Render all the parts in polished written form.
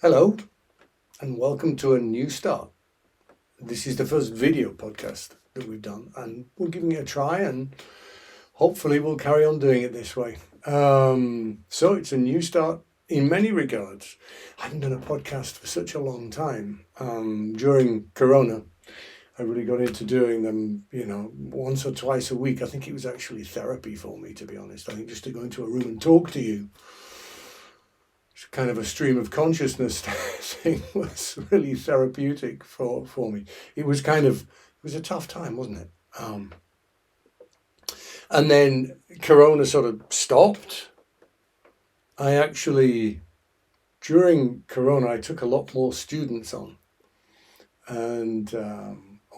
Hello, and welcome to a new start. This is the first video podcast that we've done, and we're giving it a try, and hopefully we'll carry on doing it this way. So it's a new start in many regards. I haven't done a podcast for such a long time. During Corona, I really got into doing them, once or twice a week. I think it was actually therapy for me, to be honest. I think just to go into a room and talk to you, kind of a stream of consciousness thing, was really therapeutic for me. It was a tough time, wasn't it? And then Corona sort of stopped. During Corona, I took a lot more students on, and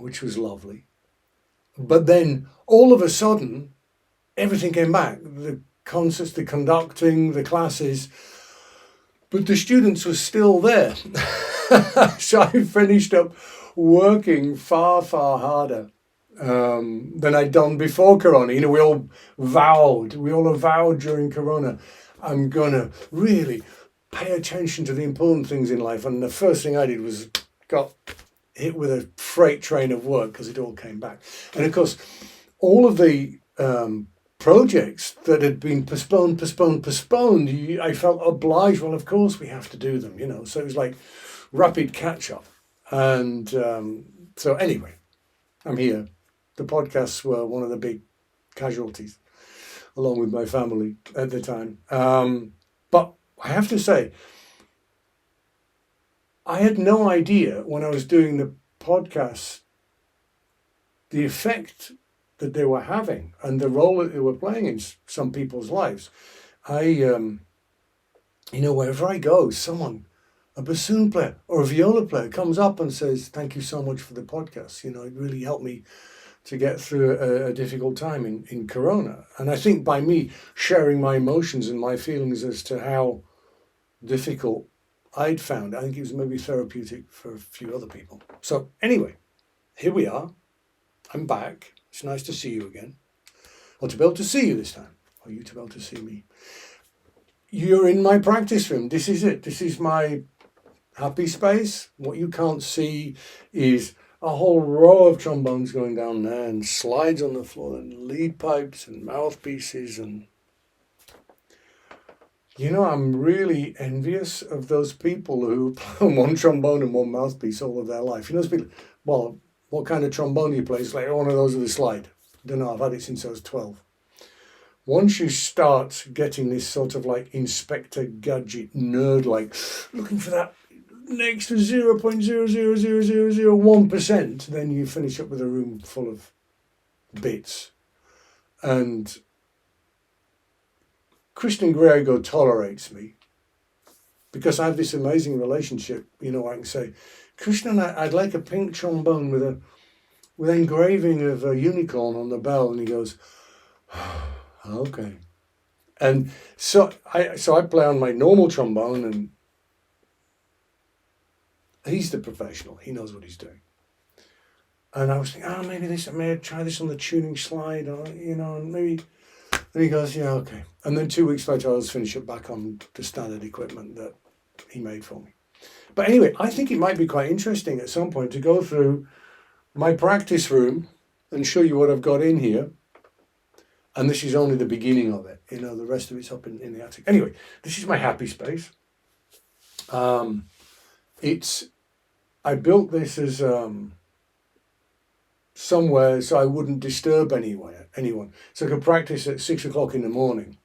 which was lovely. But then all of a sudden, everything came back. The concerts, the conducting, the classes, but the students were still there. So I finished up working far, far harder than I'd done before Corona. We all vowed during Corona, I'm going to really pay attention to the important things in life. And the first thing I did was got hit with a freight train of work because it all came back. And of course, all of the projects that had been postponed, I felt obliged. Well, of course we have to do them, So it was like rapid catch up. And so anyway, I'm here. The podcasts were one of the big casualties, along with my family at the time. But I have to say, I had no idea when I was doing the podcast the effect that they were having and the role that they were playing in some people's lives. Wherever I go, a bassoon player or a viola player comes up and says, "Thank you so much for the podcast. It really helped me to get through a difficult time in Corona." And I think by me sharing my emotions and my feelings as to how difficult I'd found, I think it was maybe therapeutic for a few other people. So anyway, here we are. I'm back. It's nice to see you again. Or to be able to see you this time. Or you to be able to see me. You're in my practice room. This is it. This is my happy space. What you can't see is a whole row of trombones going down there and slides on the floor and lead pipes and mouthpieces. And I'm really envious of those people who play one trombone and one mouthpiece all of their life. Those people, well, what kind of trombone do you play? It's like one of those with a slide. I don't know, I've had it since I was 12. Once you start getting this sort of like Inspector Gadget nerd, like looking for that next to 0.00001%, then you finish up with a room full of bits. And Christian Griego tolerates me because I have this amazing relationship. I can say, "Christian, I'd like a pink trombone with engraving of a unicorn on the bell," and he goes, "Okay." And so I play on my normal trombone, and he's the professional. He knows what he's doing. And I was thinking, I may try this on the tuning slide, or and maybe. And he goes, "Yeah, okay." And then 2 weeks later, I was finishing back on the standard equipment that he made for me. But anyway, I think it might be quite interesting at some point to go through my practice room and show you what I've got in here. And this is only the beginning of it. The rest of it's up in the attic. Anyway, this is my happy space. I built this as somewhere so I wouldn't disturb anyone. So I could practice at 6 o'clock in the morning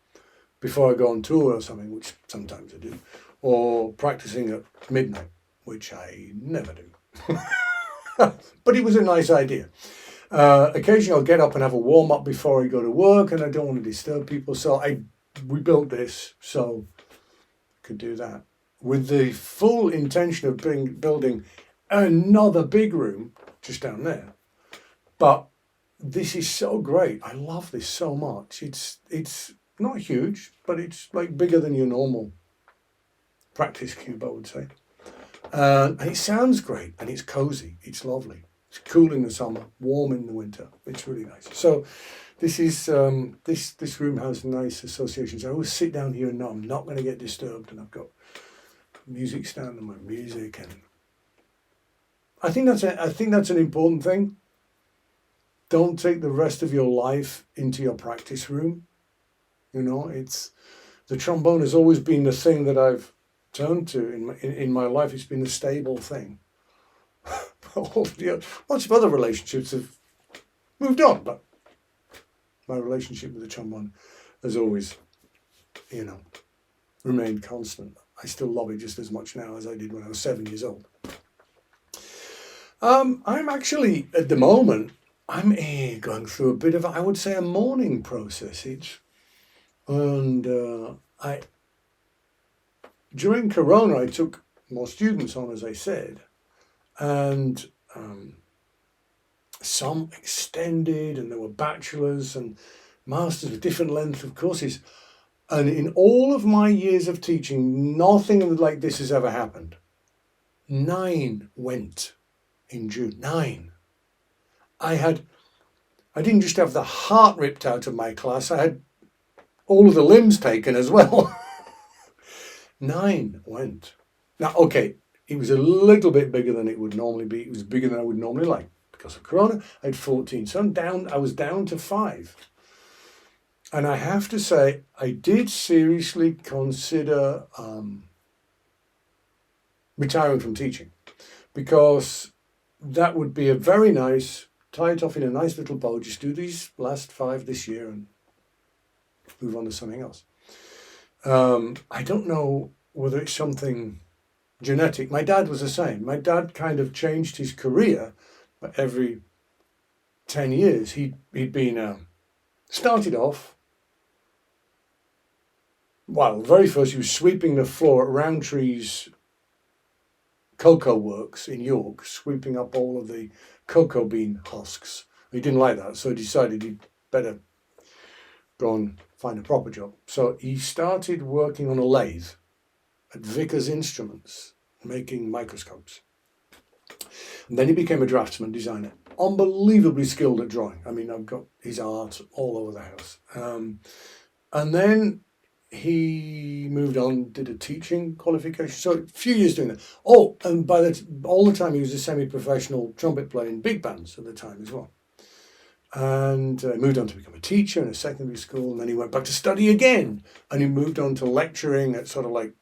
before I go on tour or something, which sometimes I do. Or practicing at midnight, which I never do. But it was a nice idea. Occasionally I'll get up and have a warm-up before I go to work, and I don't want to disturb people. So we built this so I could do that with the full intention of building another big room just down there. But this is so great. I love this so much. It's not huge, but it's like bigger than your normal practice cube, I would say. And it sounds great, and it's cozy. It's lovely. It's cool in the summer, warm in the winter. It's really nice. So this is this room has nice associations. I always sit down here and know I'm not going to get disturbed, and I've got music stand and my music, and I think that's an important thing. Don't take the rest of your life into your practice room. It's the trombone has always been the thing that I've turned to in my life. It's been the stable thing. Lots of other relationships have moved on, but my relationship with the trombone has always, remained constant. I still love it just as much now as I did when I was 7 years old. I'm actually, at the moment, I'm going through a bit of, I would say, a mourning process. During Corona, I took more students on, as I said, and some extended, and there were bachelors and masters with different length of courses. And in all of my years of teaching, nothing like this has ever happened. 9 went in June. 9. I didn't just have the heart ripped out of my class, I had all of the limbs taken as well. 9 went. Now, okay, it was a little bit bigger than it would normally be. It was bigger than I would normally like. Because of Corona, I had 14. So I was down to 5. And I have to say, I did seriously consider retiring from teaching, because that would be a very nice, tie it off in a nice little bow, just do these last 5 this year and move on to something else. I don't know whether it's something genetic. My dad was the same. My dad kind of changed his career, but every 10 years he'd been, started off, well, very first he was sweeping the floor at Roundtree's cocoa works in York, sweeping up all of the cocoa bean husks. He didn't like that, so he decided he'd better go and find a proper job. So he started working on a lathe at Vickers Instruments, making microscopes. And then he became a draftsman designer, unbelievably skilled at drawing. I mean, I've got his art all over the house. And then he moved on, did a teaching qualification. So a few years doing that. Oh, and all the time he was a semi-professional trumpet player in big bands at the time as well. And moved on to become a teacher in a secondary school. And then he went back to study again. And he moved on to lecturing at sort of like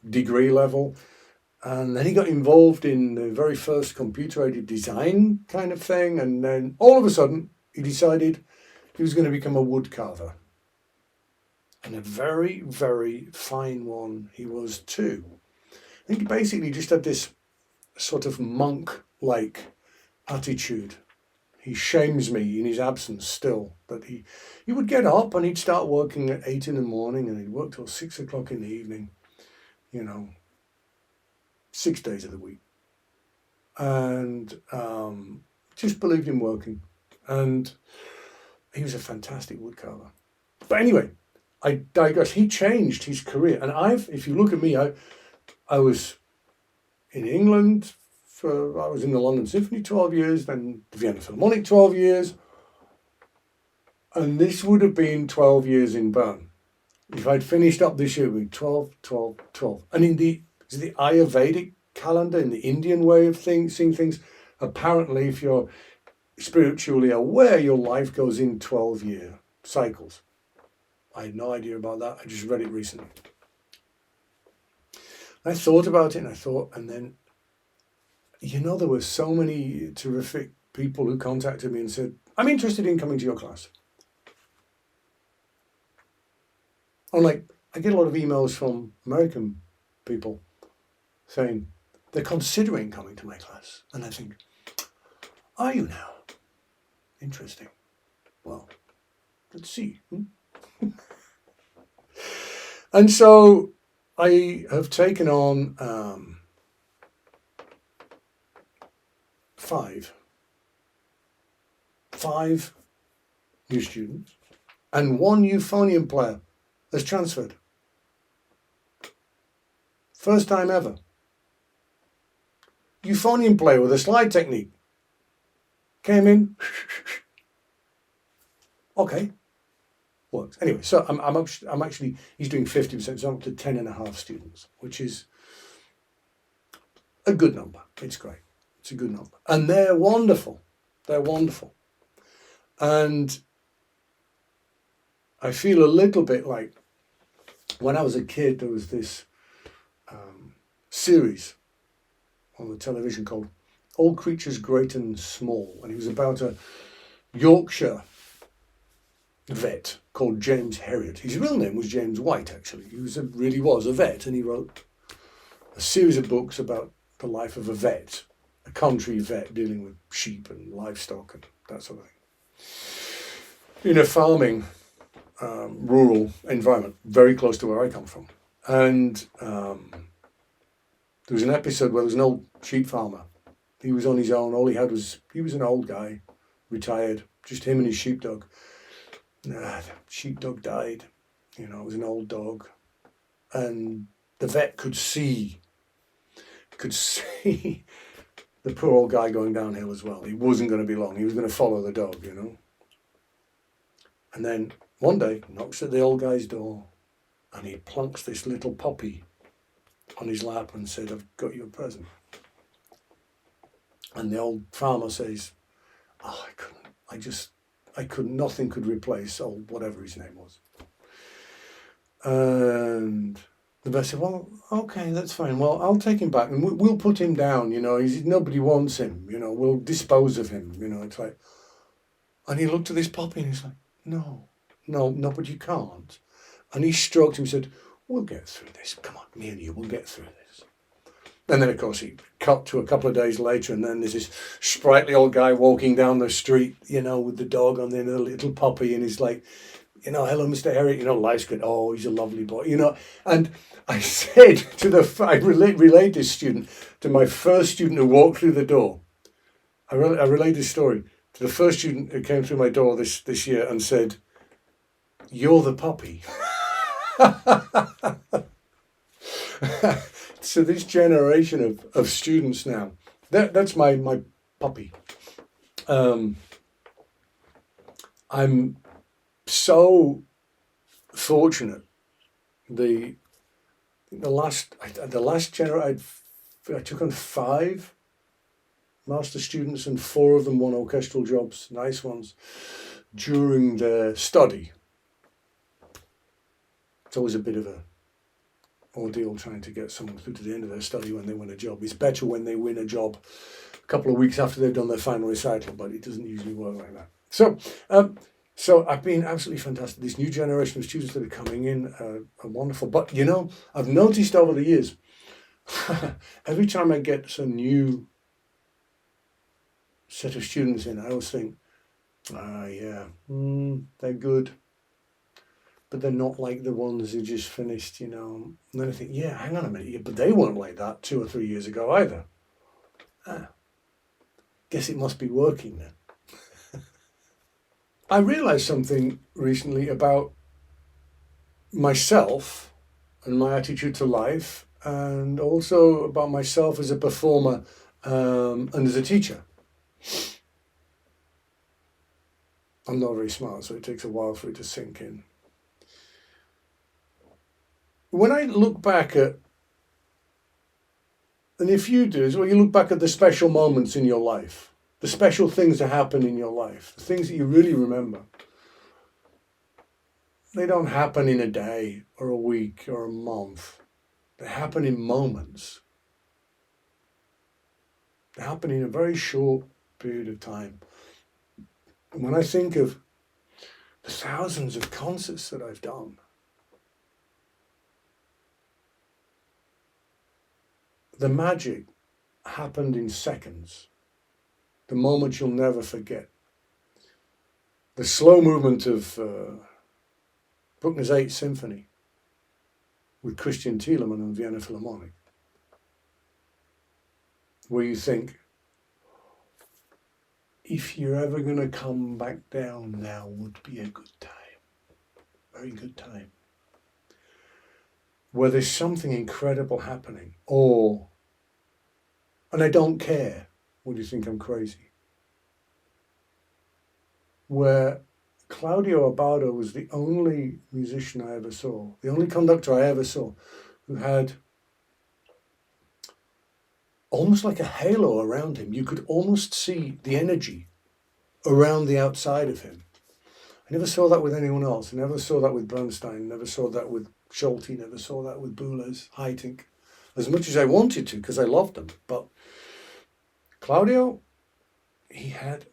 degree level. And then he got involved in the very first computer-aided design kind of thing. And then all of a sudden, he decided he was going to become a wood carver. And a very, very fine one he was too. I think he basically just had this sort of monk-like attitude. He shames me in his absence still, but he would get up and he'd start working at 8 in the morning and he'd work till 6 o'clock in the evening, 6 days of the week. And just believed in working. And he was a fantastic woodcarver. But anyway, I digress. He changed his career. And if you look at me, I was in England I was in the London Symphony 12 years, then the Vienna Philharmonic 12 years. And this would have been 12 years in Bern. If I'd finished up this year, it would be 12, 12, 12. And in the Ayurvedic calendar, in the Indian way of seeing things, apparently if you're spiritually aware, your life goes in 12-year cycles. I had no idea about that. I just read it recently. I thought about it and then, there were so many terrific people who contacted me and said, I'm interested in coming to your class. I get a lot of emails from American people saying they're considering coming to my class. And I think, are you now? Interesting. Well, let's see. And so I have taken on 5 new students, and 1 euphonium player has transferred. First time ever. Euphonium player with a slide technique. Came in. Okay. Works. Anyway, so I'm actually, he's doing 50%, so I'm up to 10.5 students, which is a good number. It's great. It's a good number. And they're wonderful. They're wonderful. And I feel a little bit like when I was a kid, there was this series on the television called All Creatures Great and Small. And it was about a Yorkshire vet called James Herriot. His real name was James White, actually. He really was a vet, and he wrote a series of books about the life of a vet, a country vet dealing with sheep and livestock and that sort of thing. In a farming, rural environment, very close to where I come from. And there was an episode where there was an old sheep farmer. He was on his own. All he had was, he was an old guy, retired, just him and his sheepdog. The sheepdog died. It was an old dog. And the vet could see the poor old guy going downhill as well. He wasn't going to be long. He was going to follow the dog, And then one day, knocks at the old guy's door, and he plunks this little puppy on his lap and said, "I've got you a present." And the old farmer says, "Oh, nothing could replace old whatever his name was." And the vet said, "Well, okay, that's fine. Well, I'll take him back and we'll put him down. Nobody wants him. We'll dispose of him. It's like." And he looked at this puppy and he's like, "No, but you can't." And he stroked him and said, "We'll get through this. Come on, me and you, we'll get through this." And then, of course, he cut to a couple of days later, and then there's this sprightly old guy walking down the street, with the dog on the little puppy, and he's like, "Hello, Mr. Herriot, life's good. Oh, he's a lovely boy, And I said I relayed this student to my first student who walked through the door. I relayed this story to the first student who came through my door this year and said, "You're the puppy." So this generation of students now, that's my puppy. I'm so fortunate. The last generation, I took on 5 master students, and 4 of them won orchestral jobs, nice ones, during their study. It's always a bit of a ordeal trying to get someone through to the end of their study when they win a job. It's better when they win a job a couple of weeks after they've done their final recital, but it doesn't usually work like that. So I've been absolutely fantastic. This new generation of students that are coming in are wonderful. But, I've noticed over the years, every time I get a new set of students in, I always think, they're good, but they're not like the ones who just finished, And then I think, hang on a minute, but they weren't like that 2 or 3 years ago either. Guess it must be working then. I realized something recently about myself and my attitude to life, and also about myself as a performer and as a teacher. I'm not very smart, so it takes a while for it to sink in. When I look back at, and if you do as well, you look back at the special moments in your life, the special things that happen in your life, the things that you really remember. They don't happen in a day or a week or a month. They happen in moments. They happen in a very short period of time. And when I think of the thousands of concerts that I've done, the magic happened in seconds. The moment you'll never forget. The slow movement of Bruckner's 8th Symphony with Christian Thielemann and Vienna Philharmonic, where you think, if you're ever going to come back down, now would be a good time. Very good time. Where there's something incredible happening, and I don't care, what do you think, I'm crazy? Where Claudio Abbado was the only musician I ever saw, the only conductor I ever saw, who had almost like a halo around him. You could almost see the energy around the outside of him. I never saw that with anyone else. I never saw that with Bernstein. Never saw that with Schulte. Never saw that with Boulez, Haitink. As much as I wanted to, because I loved them. But Claudio,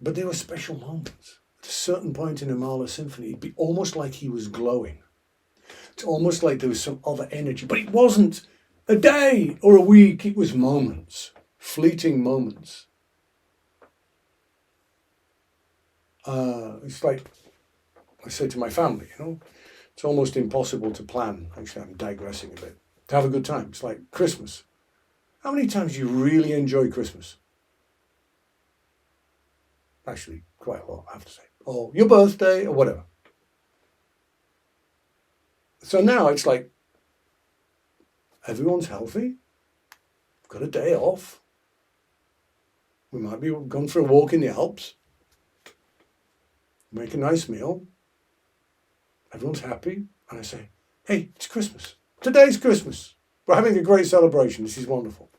but they were special moments. At a certain point in a Mahler symphony, it'd be almost like he was glowing. It's almost like there was some other energy, but it wasn't a day or a week. It was moments, fleeting moments. It's like I say to my family, it's almost impossible to plan. Actually, I'm digressing a bit. To have a good time. It's like Christmas. How many times do you really enjoy Christmas? Actually, quite a lot, I have to say. Or your birthday, or whatever. So now it's like, everyone's healthy. Got a day off. We might be gone for a walk in the Alps. Make a nice meal. Everyone's happy. And I say, hey, it's Christmas. Today's Christmas. We're having a great celebration. This is wonderful.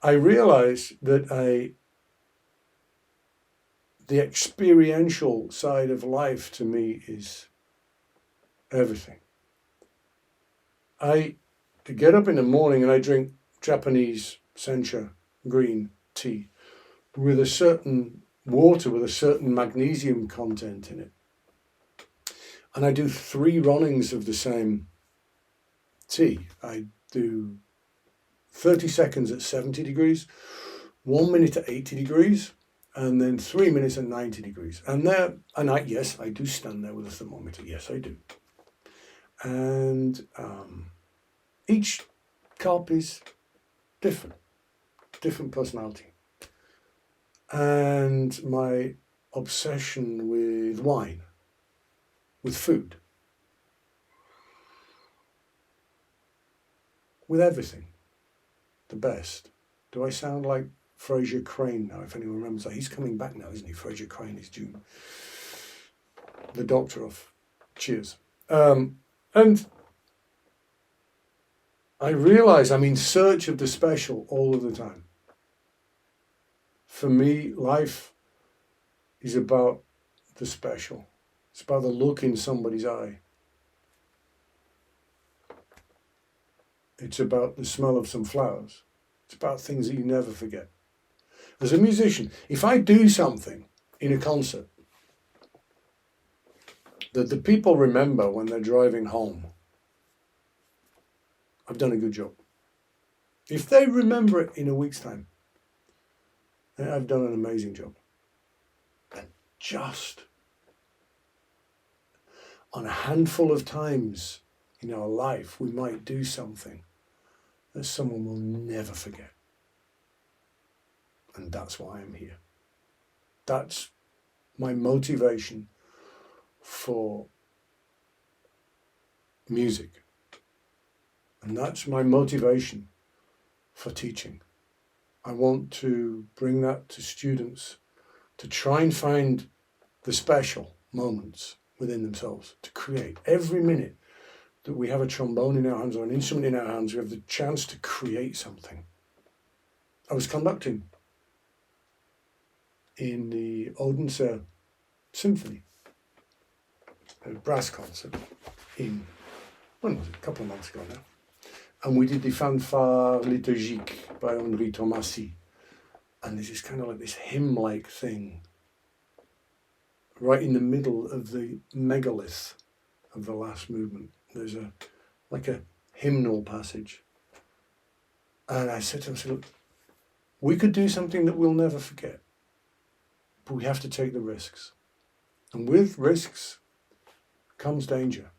I realize that the experiential side of life to me is everything. I get up in the morning and I drink Japanese sencha green tea with a certain water with a certain magnesium content in it. And I do 3 runnings of the same tea. I do 30 seconds at 70 degrees, 1 minute at 80 degrees, and then 3 minutes at 90 degrees. Yes, I do stand there with a thermometer. Yes, I do. And each cup is different personality. And my obsession with wine, with food, with everything, the best. Do I sound like Fraser Crane now, if anyone remembers that? He's coming back now, isn't he? Fraser Crane is June. The doctor of Cheers. And I realize I'm in search of the special all of the time. For me, life is about the special. It's about the look in somebody's eye. It's about the smell of some flowers. It's about things that you never forget. As a musician, if I do something in a concert that the people remember when they're driving home, I've done a good job. If they remember it in a week's time, then I've done an amazing job. And just on a handful of times in our life, we might do something that someone will never forget. And that's why I'm here. That's my motivation for music. And that's my motivation for teaching. I want to bring that to students, to try and find the special moments within themselves, to create. Every minute that we have a trombone in our hands or an instrument in our hands, we have the chance to create something. I was conducting in the Odense Symphony, a brass concert when was it? A couple of months ago now. And we did the Fanfare Liturgique by Henri Thomasy. And this is kind of like this hymn-like thing right in the middle of the megalith of the last movement. There's a hymnal passage. And I said to him, look, we could do something that we'll never forget, but we have to take the risks. And with risks comes danger.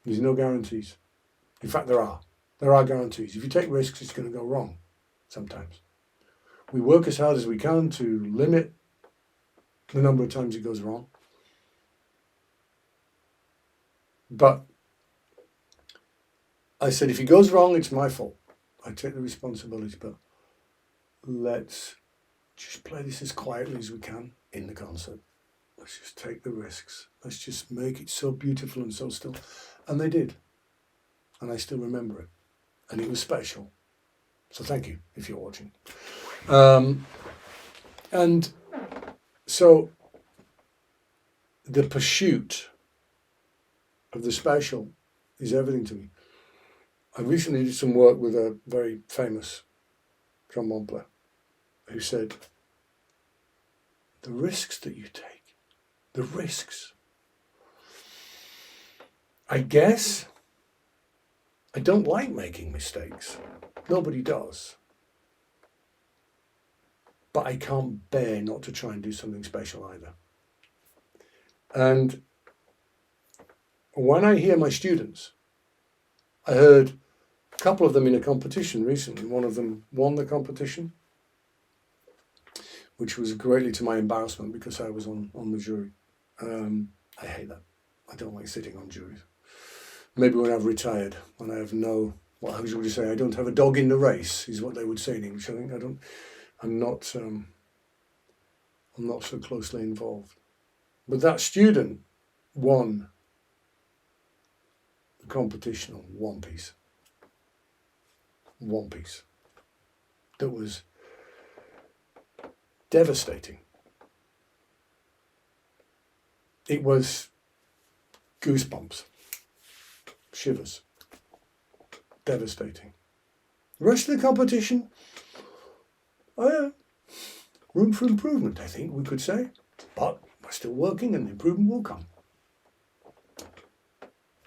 There's no guarantees. In fact, there are. There are guarantees. If you take risks, it's going to go wrong sometimes. We work as hard as we can to limit the number of times it goes wrong. But I said, if it goes wrong, it's my fault. I take the responsibility, but let's just play this as quietly as we can in the concert. Let's just take the risks. Let's just make it so beautiful and so still. And they did. and I still remember it. And it was special. So thank you if you're watching. And so the pursuit of the special is everything to me. I recently did some work with a very famous trombone player who said, the risks that you take, the risks. I guess I don't like making mistakes. Nobody does. But I can't bear not to try and do something special either. And when I hear my students, I heard a couple of them in a competition recently. One of them won the competition, which was greatly to my embarrassment because I was on the jury. I hate that. I don't like sitting on juries. Maybe when I've retired, when I have no, well, how would you say, I don't have a dog in the race, is what they would say in English. I think I'm not so closely involved. But that student won the competition on one piece. One piece. That was devastating. It was goosebumps, shivers, devastating. The rest of the competition, room for improvement, I think we could say. But we're still working and the improvement will come.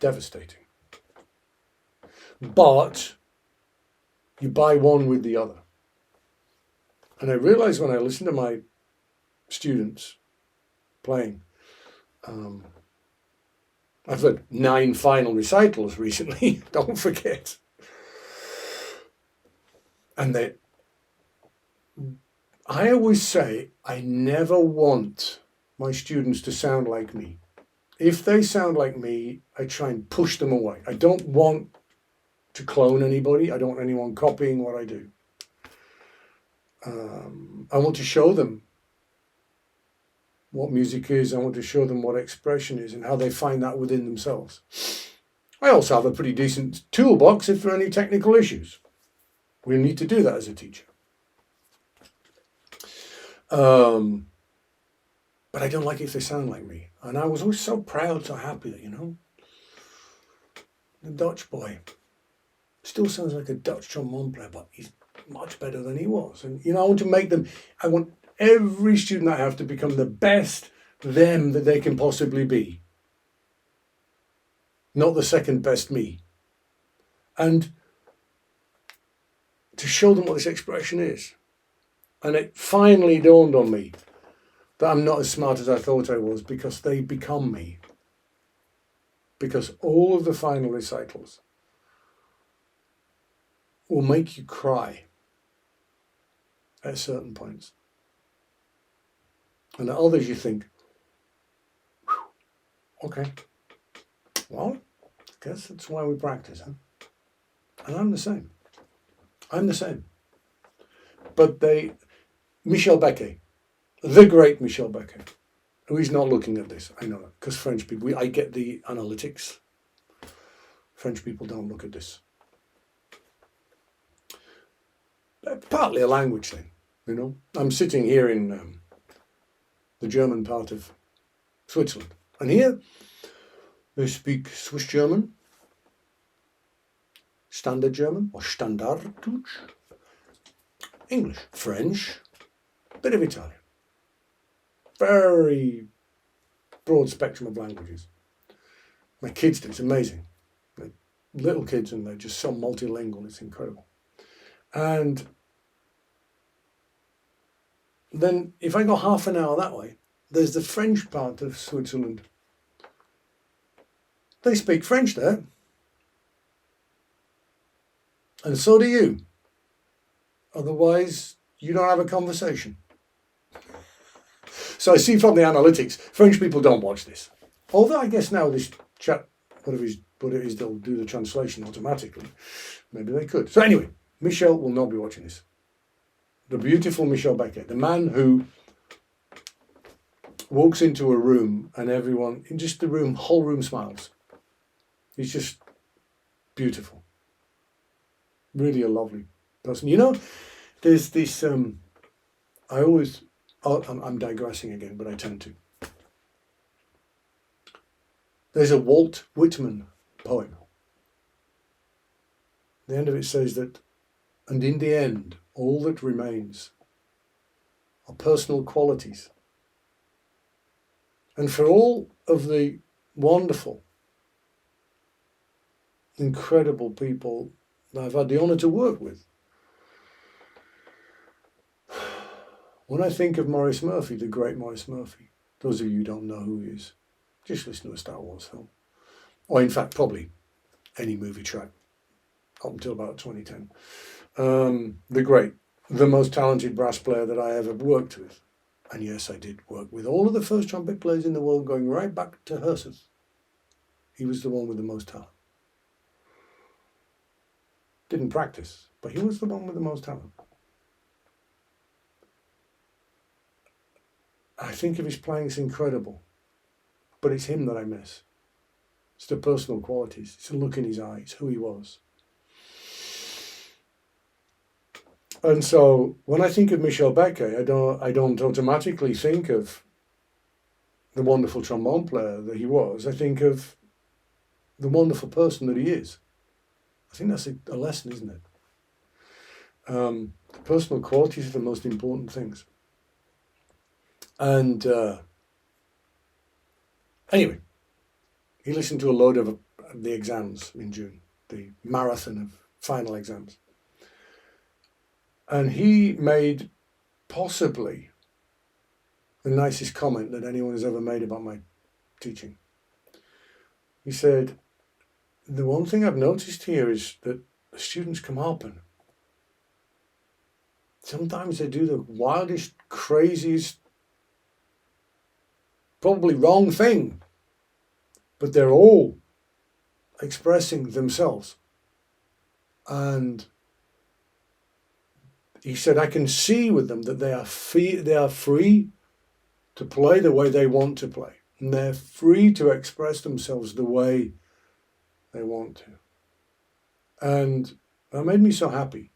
Devastating. But you buy one with the other. And I realized when I listened to my students playing, I've had 9 final recitals recently, don't forget. And I always say, I never want my students to sound like me. If they sound like me, I try and push them away. I don't want to clone anybody. I don't want anyone copying what I do. I want to show them what music is. I want to show them what expression is and how they find that within themselves. I also have a pretty decent toolbox if there are any technical issues. We need to do that as a teacher. But I don't like it if they sound like me. And I was always so proud, so happy that, the Dutch boy still sounds like a Dutch trombone player, but he's much better than he was. And, I want every student I have to become the best them that they can possibly be. Not the second best me. And to show them what this expression is. And it finally dawned on me that I'm not as smart as I thought I was because they become me. Because all of the final recitals will make you cry at certain points. And at others you think, okay, well, I guess that's why we practice, huh? And I'm the same. But Michel Becquet, the great Michel Becquet, who is not looking at this, I know that, because French people, I get the analytics. French people don't look at this. Partly a language thing, I'm sitting here in the German part of Switzerland, and here they speak Swiss German, Standard German, or Standarddeutsch, English, French, bit of Italian. Very broad spectrum of languages. My kids do, it's amazing. They're little kids and they're just so multilingual, it's incredible. And then if I go half an hour that way, there's the French part of Switzerland. They speak French there. And so do you. Otherwise, you don't have a conversation. So I see from the analytics, French people don't watch this. Although I guess now this chat, what it is, they'll do the translation automatically. Maybe they could. So anyway, Michel will not be watching this. The beautiful Michel Becquet, the man who walks into a room and everyone, in just the room, whole room smiles. He's just Beautiful. Really a lovely person. You know, there's this, I'm digressing again, but I tend to. There's a Walt Whitman poem. The end of it says that, and in the end, all that remains are personal qualities. And for all of the wonderful, incredible people that I've had the honour to work with, when I think of Maurice Murphy, the great Maurice Murphy, those of you who don't know who he is, just listen to a Star Wars film. Or in fact, probably any movie track up until about 2010. The most talented brass player that I ever worked with. And yes, I did work with all of the first trumpet players in the world, going right back to Herseth. He was the one with the most talent. Didn't practice, but he was the one with the most talent. I think of his playing, it's incredible. But it's him that I miss. It's the personal qualities. It's the look in his eyes, who he was. And so when I think of Michel Becquet, I don't automatically think of the wonderful trombone player that he was. I think of the wonderful person that he is. I think that's a lesson, isn't it? The personal qualities are the most important things. And anyway, he listened to a load of the exams in June, the marathon of final exams. And he made possibly the nicest comment that anyone has ever made about my teaching. He said, the one thing I've noticed here is that the students come up and sometimes they do the wildest, craziest, probably wrong thing, but they're all expressing themselves. And he said, I can see with them that they are free to play the way they want to play. And they're free to express themselves the way they want to. And that made me so happy.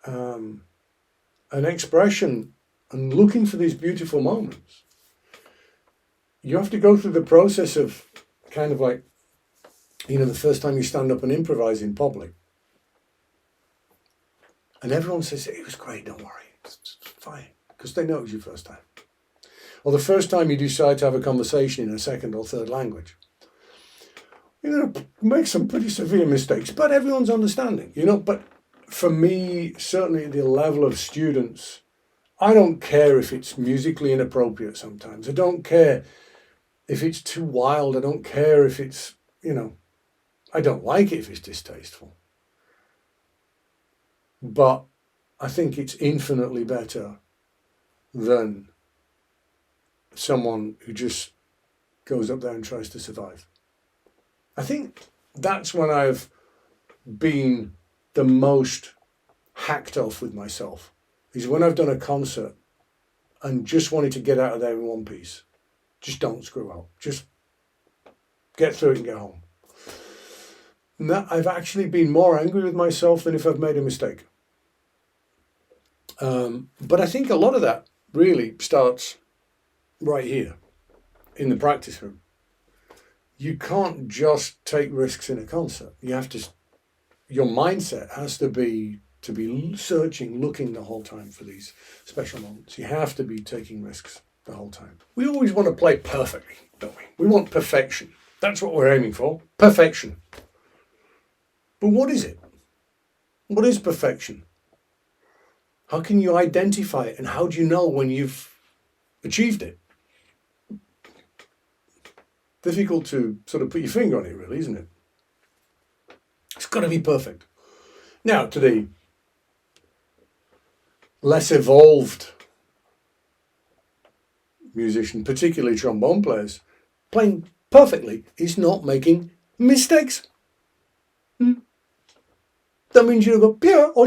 An expression and looking for these beautiful moments. You have to go through the process of kind of like, the first time you stand up and improvise in public. And everyone says, it was great, don't worry, it's fine, because they know it was your first time. Or the first time you decide to have a conversation in a second or third language. You're going to make some pretty severe mistakes, but everyone's understanding, But for me, certainly the level of students, I don't care if it's musically inappropriate sometimes. I don't care if it's too wild. I don't care if it's, I don't like it if it's distasteful. But I think it's infinitely better than someone who just goes up there and tries to survive. I think that's when I've been the most hacked off with myself, is when I've done a concert and just wanted to get out of there in one piece. Just don't screw up. Just get through it and get home. And that I've actually been more angry with myself than if I've made a mistake. But I think a lot of that really starts right here in the practice room. You can't just take risks in a concert. You have to, your mindset has to be searching, looking the whole time for these special moments. You have to be taking risks the whole time. We always want to play perfectly, don't we? We want perfection. That's what we're aiming for. Perfection. But what is it? What is perfection? How can you identify it, and how do you know when you've achieved it? Difficult to sort of put your finger on it, really, isn't it? It's got to be perfect. Now, to the less evolved musician, particularly trombone players, playing perfectly is not making mistakes. That means you go Pierre or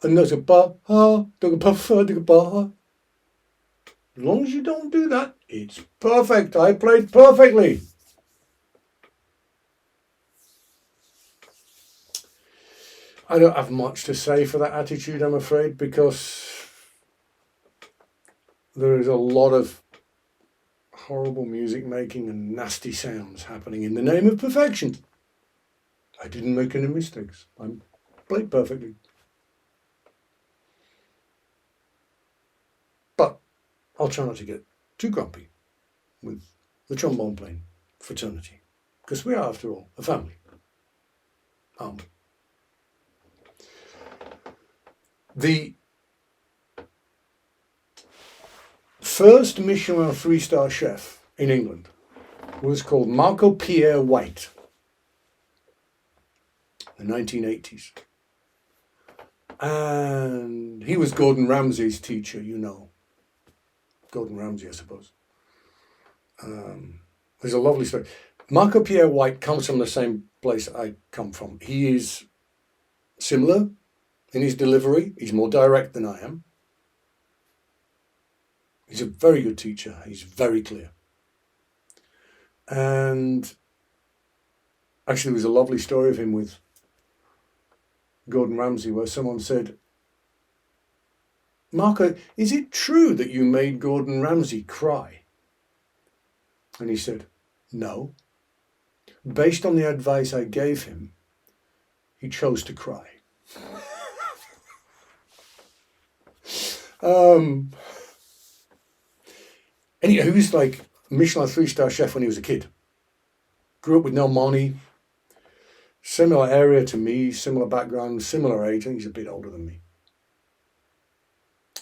and there's a ba ha, ba. As long as you don't do that, it's perfect. I played perfectly. I don't have much to say for that attitude, I'm afraid, because there is a lot of horrible music making and nasty sounds happening in the name of perfection. I didn't make any mistakes. I played perfectly. But I'll try not to get too grumpy with the trombone playing fraternity, because we are, after all, a family, aren't we? The first Michelin 3-star chef in England was called Pierre White in the 1980s. And he was Gordon Ramsay's teacher, you know. Gordon Ramsay, I suppose. There's a lovely story. Pierre White comes from the same place I come from. He is similar in his delivery. He's more direct than I am. He's a very good teacher. He's very clear. And actually, there was a lovely story of him with Gordon Ramsay where someone said, Marco, is it true that you made Gordon Ramsay cry? And he said, no. Based on the advice I gave him, he chose to cry. And he was like a Michelin 3-star chef when he was a kid. Grew up with no money. Similar area to me, similar background, similar age. I think he's a bit older than me.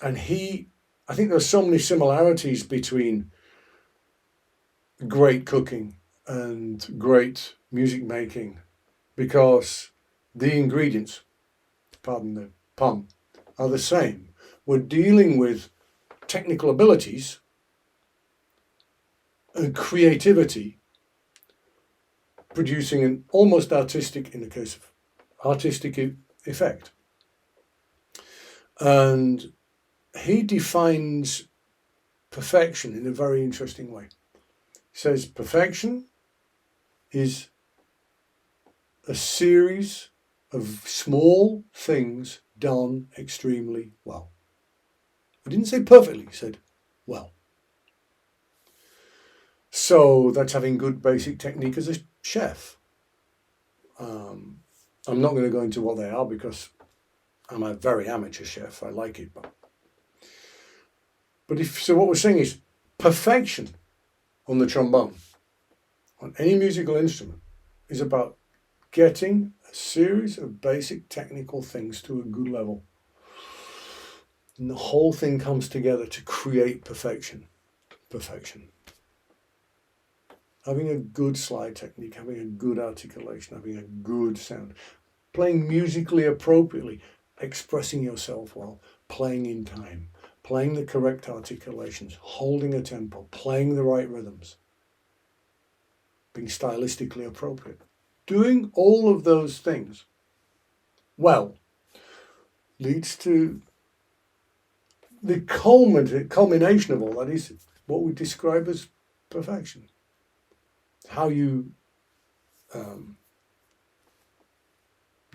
And I think there's so many similarities between great cooking and great music making, because the ingredients, pardon the pun, are the same. We're dealing with technical abilities and creativity, producing an almost artistic, in the case of artistic effect. And he defines perfection in a very interesting way. He says perfection is a series of small things done extremely well. He didn't say perfectly, he said well. So that's having good basic technique as a chef. I'm not going to go into what they are because I'm a very amateur chef. I like it, but what we're saying is perfection on the trombone, on any musical instrument, is about getting a series of basic technical things to a good level. And the whole thing comes together to create perfection. Perfection. Having a good slide technique, having a good articulation, having a good sound, playing musically appropriately, expressing yourself well, playing in time, playing the correct articulations, holding a tempo, playing the right rhythms, being stylistically appropriate. Doing all of those things well leads to the culmination of all that is what we describe as perfection. How you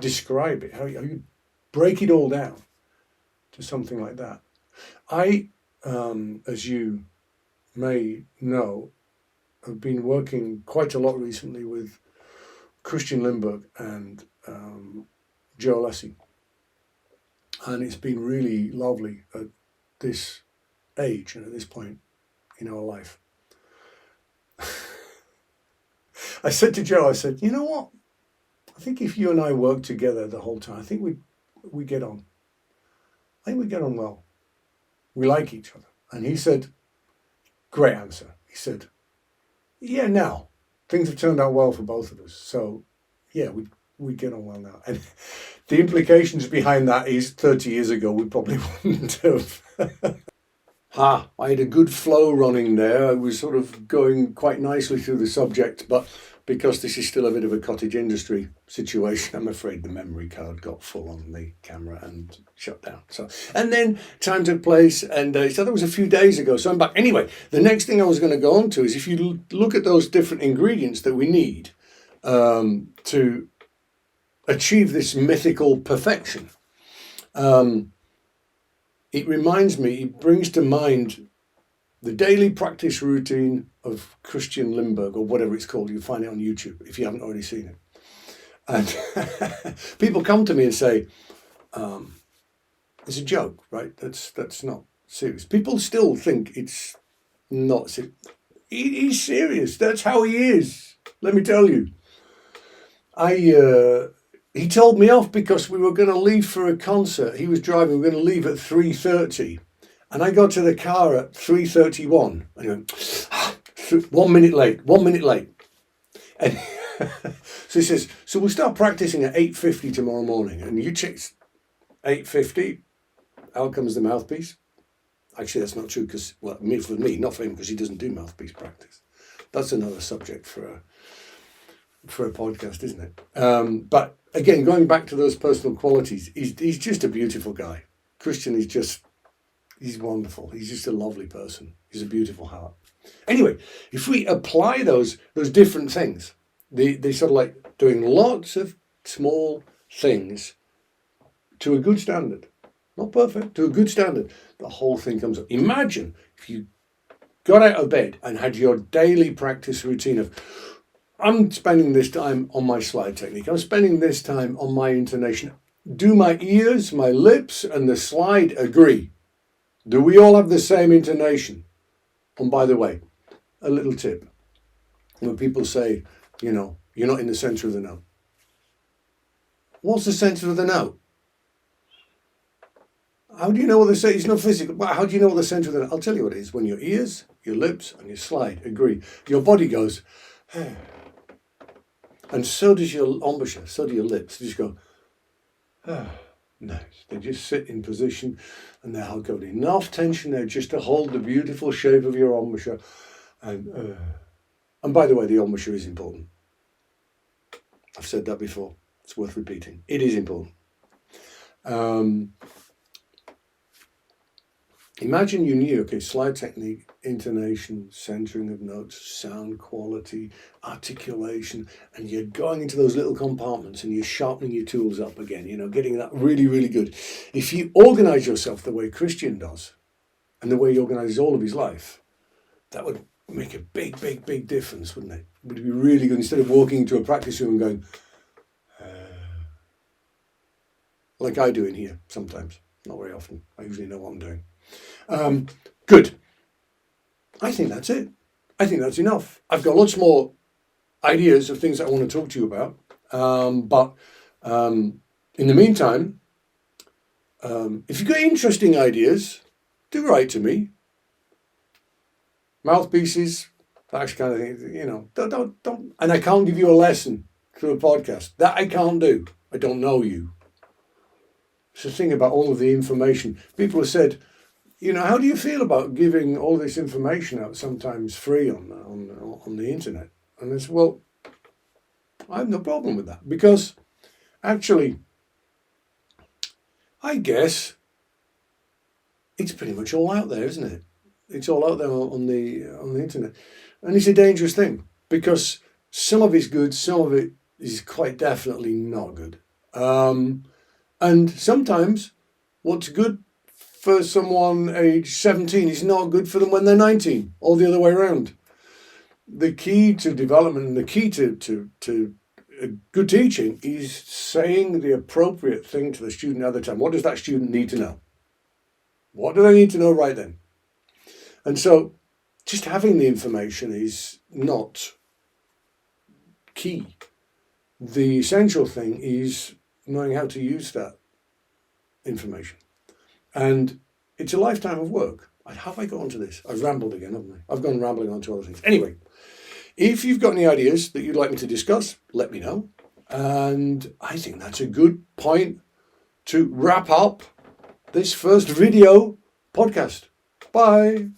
describe it, how you break it all down to something like that. I, as you may know, have been working quite a lot recently with Christian Lindbergh and Joe Lassie. And it's been really lovely at this age and at this point in our life. I said to Joe, you know what? I think if you and I work together the whole time, I think we get on. I think we get on well. We like each other. And he said, great answer. He said, yeah, now things have turned out well for both of us. So yeah, we get on well now. And the implications behind that is 30 years ago, we probably wouldn't have. I had a good flow running there. I was sort of going quite nicely through the subject, but because this is still a bit of a cottage industry situation, I'm afraid the memory card got full on the camera and shut down. And then time took place, and so that was a few days ago, so I'm back. Anyway, the next thing I was going to go on to is if you look at those different ingredients that we need to achieve this mythical perfection. It reminds me, it brings to mind the daily practice routine of Christian Limburg, or whatever it's called. You'll find it on YouTube if you haven't already seen it. And people come to me and say, it's a joke, right? That's not serious. People still think it's not serious. He's serious. That's how he is. Let me tell you. He told me off because we were going to leave for a concert. He was driving. We were going to leave at 3:30. And I got to the car at 3:31. And he went, 1 minute late, 1 minute late. And so he says, so we'll start practicing at 8:50 tomorrow morning. And you check 8:50, out comes the mouthpiece. Actually, that's not true because, well, for me, not for him, because he doesn't do mouthpiece practice. That's another subject for a podcast, isn't it? But again, going back to those personal qualities, he's just a beautiful guy. Christian is just, he's wonderful. He's just a lovely person. He's a beautiful heart. Anyway, if we apply those different things, they sort of like doing lots of small things to a good standard. Not perfect, to a good standard. The whole thing comes up. Imagine if you got out of bed and had your daily practice routine of, I'm spending this time on my slide technique. I'm spending this time on my intonation. Do my ears, my lips, and the slide agree? Do we all have the same intonation? And by the way, a little tip. When people say, you're not in the center of the note. What's the center of the note? How do you know what the center? It's not physical, but how do you know what the center of the note? I'll tell you what it is. When your ears, your lips, and your slide agree, your body goes, and so does your embouchure, so do your lips. They just go, nice. They just sit in position, and they've got enough tension there just to hold the beautiful shape of your embouchure. And by the way, the embouchure is important. I've said that before. It's worth repeating. It is important. Imagine you knew, okay, slide technique, intonation, centering of notes, sound quality, articulation, and you're going into those little compartments and you're sharpening your tools up again, getting that really, really good. If you organize yourself the way Christian does, and the way he organizes all of his life, that would make a big, big, big difference, wouldn't it? It would be really good. Instead of walking into a practice room and going, like I do in here sometimes, not very often. I usually know what I'm doing. Good. I think that's it. I think that's enough. I've got lots more ideas of things that I want to talk to you about. But in the meantime, if you've got interesting ideas, do write to me. Mouthpieces, that kind of thing, don't. And I can't give you a lesson through a podcast. That I can't do. I don't know you. It's the thing about all of the information. People have said, how do you feel about giving all this information out, sometimes free on the internet? And I said, well, I have no problem with that, because actually, I guess it's pretty much all out there, isn't it? It's all out there on the internet, and it's a dangerous thing, because some of it's good, some of it is quite definitely not good, and sometimes what's good for someone age 17 is not good for them when they're 19, or the other way around. The key to development and the key to good teaching is saying the appropriate thing to the student at the time. What does that student need to know? What do they need to know right then? And so just having the information is not key. The essential thing is knowing how to use that information. And it's a lifetime of work. How have I got onto this? I've rambled again, haven't I? I've gone rambling on to other things. Anyway, if you've got any ideas that you'd like me to discuss, let me know. And I think that's a good point to wrap up this first video podcast. Bye.